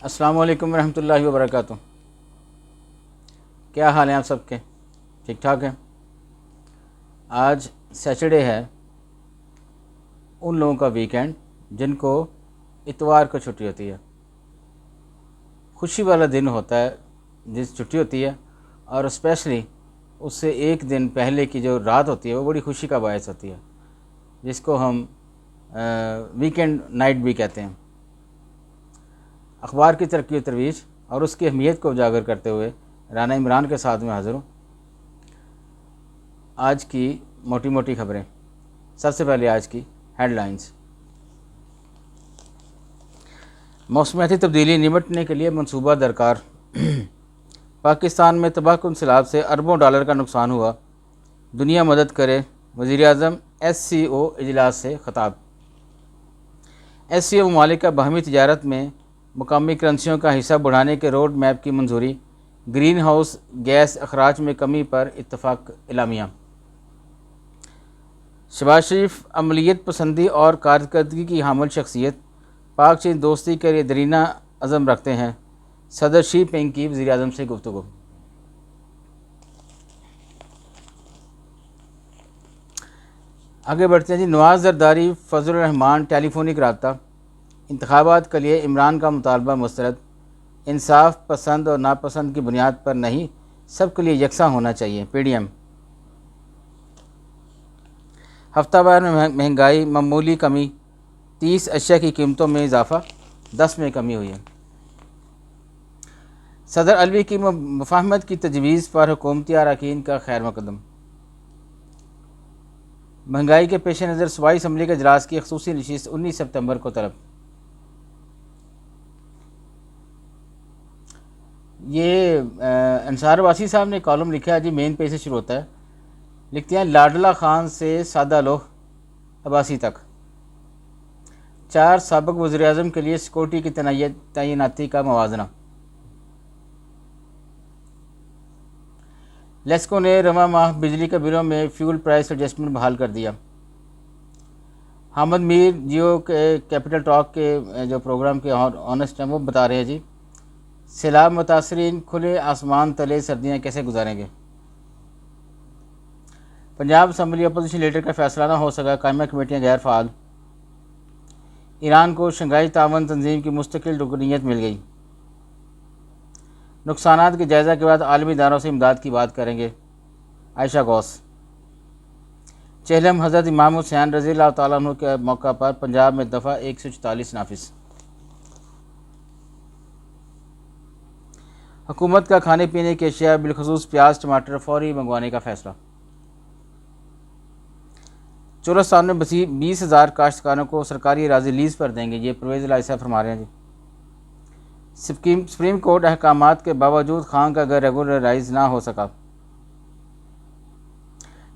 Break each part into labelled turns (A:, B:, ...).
A: अस्सलाम वालेकुम रहमतुल्लाहि व बरकातुहू। क्या हाल हैं आप सबके? ठीक ठाक हैं। आज सैटरडे है, उन लोगों का वीकेंड जिनको इतवार को छुट्टी होती है। खुशी वाला दिन होता है जिस छुट्टी होती है, और स्पेशली उससे एक दिन पहले की जो रात होती है वो बड़ी खुशी का बायस होती है, जिसको हम वीकेंड नाइट भी कहते हैं। अखबार की तरक्की व तरवीज और उसकी अहमियत को उजागर करते हुए राना इमरान के साथ में हाज़िर हूँ। आज की मोटी मोटी खबरें। सबसे पहले आज की हेडलाइंस। मौसमियाती तब्दीली निपटने के लिए मंसूबा दरकार। पाकिस्तान में तबाहकुन सैलाब से अरबों डॉलर का नुकसान हुआ, दुनिया मदद करे। वज़ीर-ए-आज़म SCO इजलास से खिताब। SCO ममालिक का बाहमी तिजारत में मुकामी करेंसियों का हिस्सा बढ़ाने के रोड मैप की मंजूरी। ग्रीन हाउस गैस अखराज में कमी पर इत्तफाक एलामिया। शहबाज शरीफ अमलियत पसंदी और कारकर्दगी की हामिल शख्सियत, पाक चीन दोस्ती के लिए दरीना अज़म रखते हैं। सदर शी पिंग की वज़ीर-ए-आज़म से गुफ्तगू। आगे बढ़ते हैं जी। नवाज़ ज़रदारी फजल रहमान टेलीफोनिक रब्ता। इंतखाबात के लिए इमरान का मुतालबा मुस्तरद। इंसाफ पसंद और नापसंद की बुनियाद पर नहीं, सबके लिए यकसा होना चाहिए। PDM। हफ्तावार में महंगाई मामूली कमी, 30 अशिया की कीमतों में इजाफा, 10 में कमी हुई है। सदर अलवी की मुफाहमत की तजवीज़ पर हुकूमती अरकान का खैर मकदम। महंगाई के पेश नज़र सूबाई असम्बली के इजलास की ख़ुसूसी नशिस्त 19 सितंबर को तलब। ये अंसार वासी साहब ने कॉलम लिखा है जी, मेन पेज से शुरू होता है। लिखते हैं, लाडला खान से सादा लोह अब्बासी तक 4 साबिक़ वज़ीर-ए-आज़म के लिए सिक्योरिटी की तैनाती का मवाजना। लेस्को ने रवा माह बिजली के बिलों में फ्यूल प्राइस एडजस्टमेंट बहाल कर दिया। हामिद मीर जियो के कैपिटल टॉक के जो प्रोग्राम के ऑनेस्ट हैं वो बता रहे हैं जी, सैलाब मुतासरीन खुले आसमान तले सर्दियाँ कैसे गुजारेंगे। पंजाब असम्बली अपोजिशन लीडर का फैसला ना हो सका, कायमा कमेटियाँ गैर फ़ाल। ईरान को शंघाई तावन तंजीम की मुस्तकिल रुकनीत मिल गई। नुकसानात के जायज़ा के बाद आलमी इदारों से इमदाद की बात करेंगे आयशा गौस। चेहलम हज़रत इमाम हुसैन रज़ियल्लाहु तआला अन्हु के मौका पर पंजाब में दफ़ा 144 नाफिस। हुकूमत का खाने पीने की अशिया बिलखसूस प्याज टमाटर फौरी मंगवाने का फ़ैसला। चोरस्तान में बसी 20,000 काश्तकारों को सरकारी अराज़ी लीज़ पर देंगे, ये परवेज़ इलाही साहब फरमा रहे हैं जी। सुप्रीम कोर्ट अहकामात के बावजूद खान का घर रेगुलराइज ना हो सका।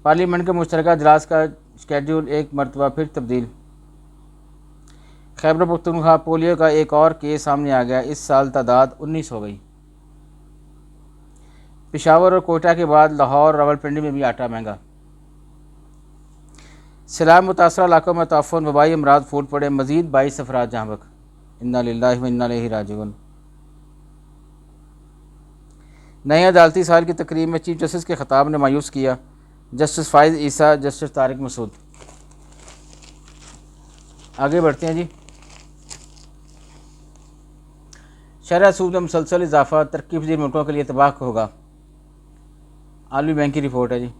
A: पार्लियामेंट के मुश्तरका इजलास का शेड्यूल एक मरतबा फिर तब्दील। खैबर पख्तूनख्वा पोलियो का एक और केस सामने आ गया, इस साल तादाद 19 हो गई। पेशावर और कोयटा के बाद लाहौर रावलपिंडी में भी आटा महंगा। सैलाब मुतासरा इलाकों में ताफ़ुन वबाई अमराज फूट पड़े, मज़ीद 22 अफराद जहाँ बक। इन्ना लिल्लाहि व इन्ना इलैहि राजिऊन। नए अदालती साल की तकरीब में चीफ जस्टिस के खिताब ने मायूस किया। जस्टिस फ़ाइज़ ईसा, जस्टिस तारिक मसूद। आगे बढ़ते हैं जी। शरह सूद में मुसलसल इजाफा तरक्की पजीर मुल्कों के लिए तबाह होगा, आलमी बैंक की रिपोर्ट है जी।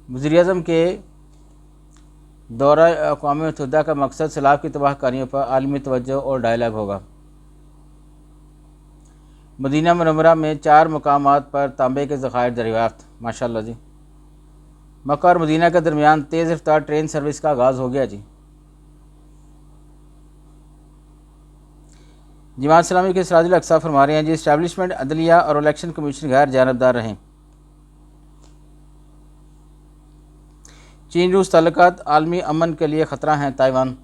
A: वज़ीर-ए-आज़म के दौरा अक़वाम मुत्तहिदा का मकसद सैलाब की तबाहकारियों पर आलमी तवज्जो और डायलॉग होगा। मदीना मुनव्वरा में 4 मकामात पर तांबे के ज़खायर दरियाफ़्त, माशाअल्लाह जी। मक्का और मदीना के दरमियान तेज़ रफ्तार ट्रेन सर्विस का आगाज़ हो गया जी। जमात इस्लामी के सिराजुल अक़सा फरमा रहे हैं जी, इस्टेब्लिशमेंट अदलिया और इलेक्शन कमीशन गैर जानबदार रहें। चीन रूस ताल्लुकात आलमी अमन के लिए ख़तरा हैं, ताइवान।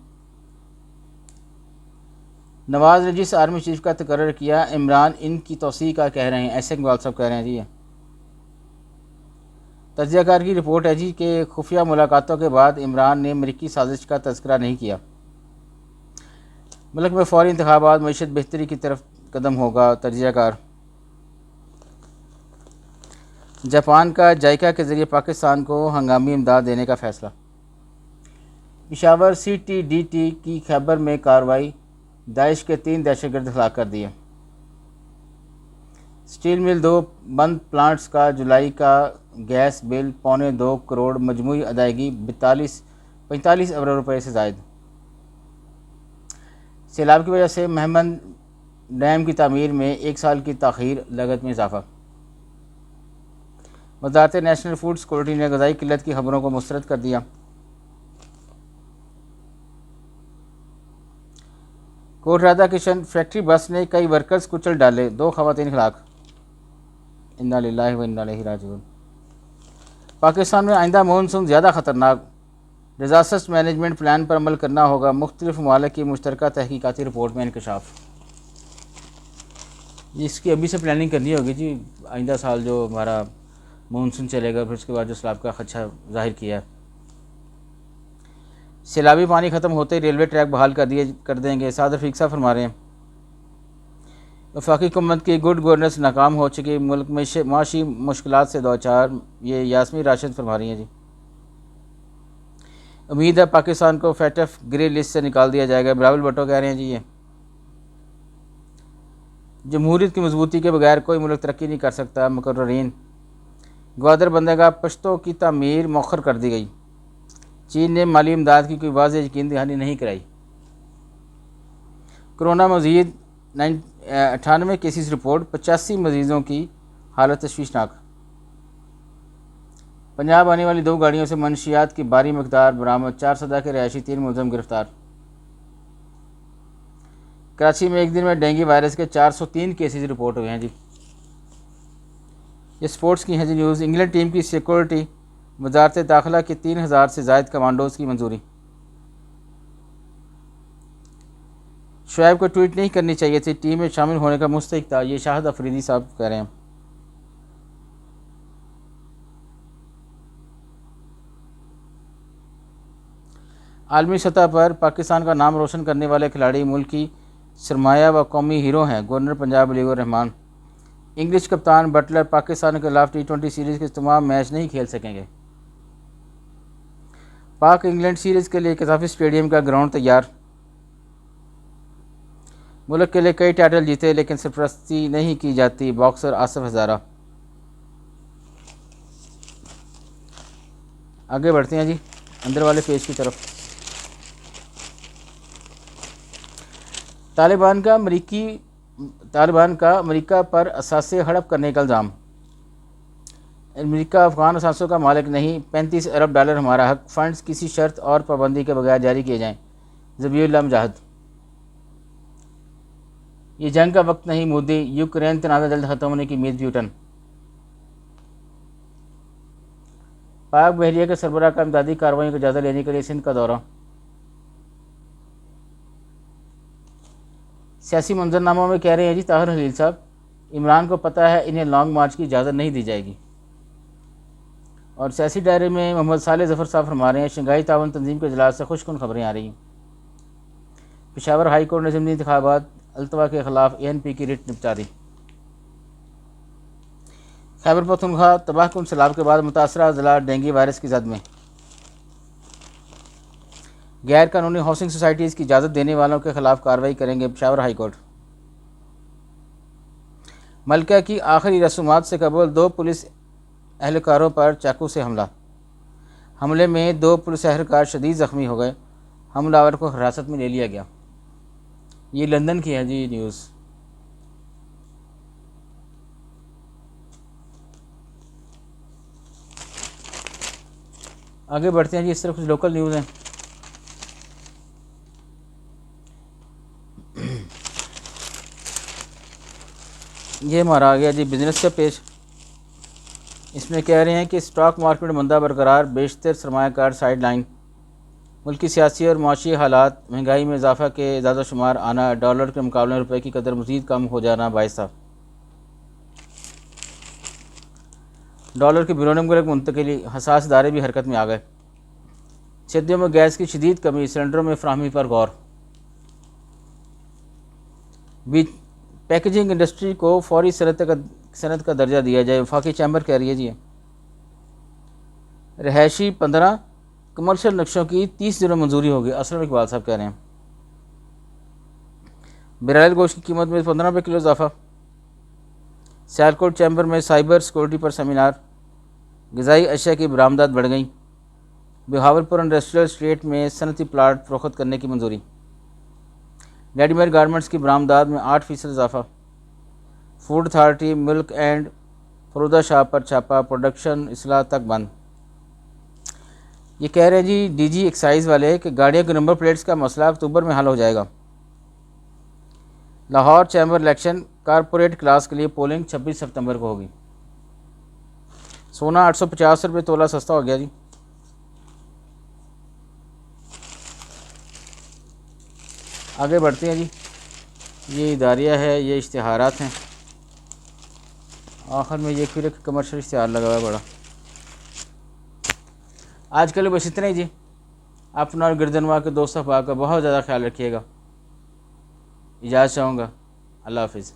A: नवाज़ ने जिस आर्मी चीफ का तकर्रर किया, इमरान इनकी तौसीक़ का कह रहे हैं, ऐसे इकबाल साहब कह रहे हैं जी। तज्ज़ियाकार की रिपोर्ट है जी कि खुफिया मुलाकातों के बाद इमरान ने अमरीकी साजिश का तज़किरा नहीं किया। मुल्क में फौरी इंतखाबात मईशत बेहतरी की तरफ कदम होगा, तजियाकार। जापान का जायका के ज़रिए पाकिस्तान को हंगामी इमदाद देने का फ़ैसला। पेशावर CTDT की खैबर में कार्रवाई, दाइश के 3 दहशतगर्द हलाक कर दिए। स्टील मिल 2 बंद प्लांट्स का जुलाई का गैस बिल 2.25 करोड़, मजमूई अदायगी 45 अरब रुपये से ज़ायद। सैलाब की वजह से महमद डैम की तामीर में 1 साल की ताख़ीर, लागत में इजाफा। वज़ारत नेशनल फूड सिक्योरिटी ने ग़ज़ाई किल्लत की खबरों को मुस्तरद कर दिया। कोट राधा किशन फैक्ट्री बस ने कई वर्कर्स कुचल डाले, 2 ख़वातीन हलाक। इन्ना लिल्लाहि व इन्ना इलैहि राजिऊन। पाकिस्तान में आइंदा मानसून ज़्यादा ख़तरनाक, डिज़ास्टर मैनेजमेंट प्लान पर अमल करना होगा, मुख्तलिफ ममालिक की मुश्तरका तहकीकाती रिपोर्ट में इंकशाफ। इसकी अभी से प्लानिंग करनी होगी जी, आइंदा साल जो हमारा मानसून चलेगा, फिर उसके बाद जो सैलाब का खदशा जाहिर किया है। सैलाबी पानी ख़त्म होते ही रेलवे ट्रैक बहाल कर देंगे, साद रफ़ीक साहब फरमा रहे हैं। वफाकी हुकूमत की गुड गवर्नेंस नाकाम हो चुकी, मुल्क में माशी मुश्किलात से दो चार, ये यास्मीन राशिद फरमा रही हैं जी। उम्मीद है पाकिस्तान को FATF ग्रे लिस्ट से निकाल दिया जाएगा, बिलावल भुट्टो कह रहे हैं जी। ये जमहूरियत की मजबूती के बगैर कोई मुल्क तरक्की नहीं कर सकता, मुकर्रीन। ग्वादर बंदरगाह पश्तो की तामीर मौखर कर दी गई, चीन ने माली इमदाद की कोई वाज़ेह यकीन दहानी नहीं कराई। कोरोना मज़ीद 98 केसेस रिपोर्ट, 85 मरीज़ों की हालत तशवीशनाक। पंजाब आने वाली 2 गाड़ियों से मनशियात की भारी मकदार बरामद, 4 सदा के रहायशी 3 मुलज़म गिरफ्तार। कराची में एक दिन में डेंगू वायरस के 403 केसेस रिपोर्ट हुए हैं जी। ये स्पोर्ट्स की हैं जी न्यूज़। इंग्लैंड टीम की सिक्योरिटी, वज़ारत दाखिला के 3000 से ज़ायद कमांडोज़ की मंजूरी। शुएब को ट्वीट नहीं करनी चाहिए थी, टीम में शामिल होने का मुस्तहिक था, ये शाहिद अफरीदी साहब कह रहे हैं। आलमी सतह पर पाकिस्तान का नाम रोशन करने वाले खिलाड़ी मुल्क की सरमाया व कौमी हीरो हैं, गवर्नर पंजाब अली रहमान। इंग्लिश कप्तान बटलर पाकिस्तान के खिलाफ T20 सीरीज़ के तमाम मैच नहीं खेल सकेंगे। पाक इंग्लैंड सीरीज़ के लिए कज़ाफ़ी स्टेडियम का ग्राउंड तैयार। मुल्क के लिए कई टाइटल जीते लेकिन सरपरस्ती नहीं की जाती, बॉक्सर आसिफ हज़ारा। आगे बढ़ते हैं जी अंदर वाले पेज की तरफ। तालिबान का अमेरिका पर असासे हड़प करने का इल्ज़ाम। अमेरिका अफ़गान असासों का मालिक नहीं, 35 अरब डॉलर हमारा हक, फ़ंड्स किसी शर्त और पाबंदी के बगैर जारी किए जाएँ, ज़बीउल्लाह मुजाहिद। ये जंग का वक्त नहीं, मोदी। यूक्रेन तनाज़ा जल्द ख़त्म होने की उम्मीद, ब्यूटन। पाक बहरिया के सरबराह का इमदादी कार्रवाई का जायज़ा लेने के लिए सिंध का दौरा। सियासी मंजरनामों में कह रहे हैं जी ताहिर हलील साहब, इमरान को पता है इन्हें लॉन्ग मार्च की इजाज़त नहीं दी जाएगी। और सियासी दायरे में मोहम्मद साले ज़फ़र साहब फरमा रहे हैं, शंघाई ताउन तंजीम के इजलास से खुशकुन खबरें आ रही हैं। पेशावर हाई कोर्ट ने ज़िमनी इंतखाबात अल्तवा के ख़िलाफ़ ANP की रिट निपटा दी। खैबर पख्तूनख्वा तबाहकुन सैलाब के बाद मुतासरा ज़िला डेंगू वायरस की जद में। गैर कानूनी हाउसिंग सोसाइटीज़ की इजाज़त देने वालों के खिलाफ कार्रवाई करेंगे पेशावर हाई कोर्ट। मलका की आखिरी रसूमात से कबल 2 पुलिस एहलकारों पर चाकू से हमले में 2 पुलिस एहलकार शदीद ज़ख्मी हो गए, हमलावर को हिरासत में ले लिया गया। ये लंदन की है जी न्यूज़। आगे बढ़ते हैं जी, इस तरफ कुछ लोकल न्यूज़ हैं। ये हमारा आ गया जी बिज़नेस का पेज। इसमें कह रहे हैं कि स्टॉक मार्केट मंदा बरकरार, बेशतर सरमायाकार साइड लाइन। मुल्की सियासी और माशी हालात, महंगाई में इजाफा के ज़्यादा शुमार आना, डॉलर के मुकाबले रुपये की कदर मज़ीद कम हो जाना बायस था। डॉलर की बैरून मुल्क मुंतकिली, हसास इदारे भी हरकत में आ गए। सर्दियों में गैस की शदीद कमी, सिलेंडरों में फ्राहमी पर गौर। भी पैकेजिंग इंडस्ट्री को फौरी सनत का दर्जा दिया जाए। वफाकी चैम्बर कह रही है जी। रहायशी 15, कमर्शियल नक्शों की 30 दिनों मंजूरी होगी। असलम इकबाल साहब कह रहे हैं। बिराइल गोश्त की कीमत में 15 रुपये किलो इजाफा। सियालकोट चैम्बर में साइबर सिक्योरिटी पर सेमिनार। ग़िज़ाई अशिया की बरामदात बढ़ गई। बहावलपुर इंडस्ट्रियल स्टेट में सनती प्लाट फ़रोख्त करने की मंजूरी। रेडीमेड गारमेंट्स की बरामदात में 8% इजाफा। फूड अथॉरिटी मिल्क एंड फरूदा शाह पर छापा, प्रोडक्शन इसलाह तक बंद। ये कह रहे हैं जी डीजी एक्साइज़ वाले कि गाड़ियों के नंबर प्लेट्स का मसला अक्टूबर में हल हो जाएगा। Lahore chamber election corporate class के लिए पोलिंग 26 सितंबर को होगी। सोना 850 रुपये तोला सस्ता हो गया जी। आगे बढ़ते हैं जी। ये इदारिया है, ये इश्तिहारात हैं। आखिर में ये फिर एक कमर्शियल इश्तिहार लगा हुआ है बड़ा। आज के लिए बस इतना ही जी। अपना और गिरदनवा के दोस्तों का बहुत ज़्यादा ख्याल रखिएगा। इजाज़त चाहूँगा। अल्लाह हाफिज़।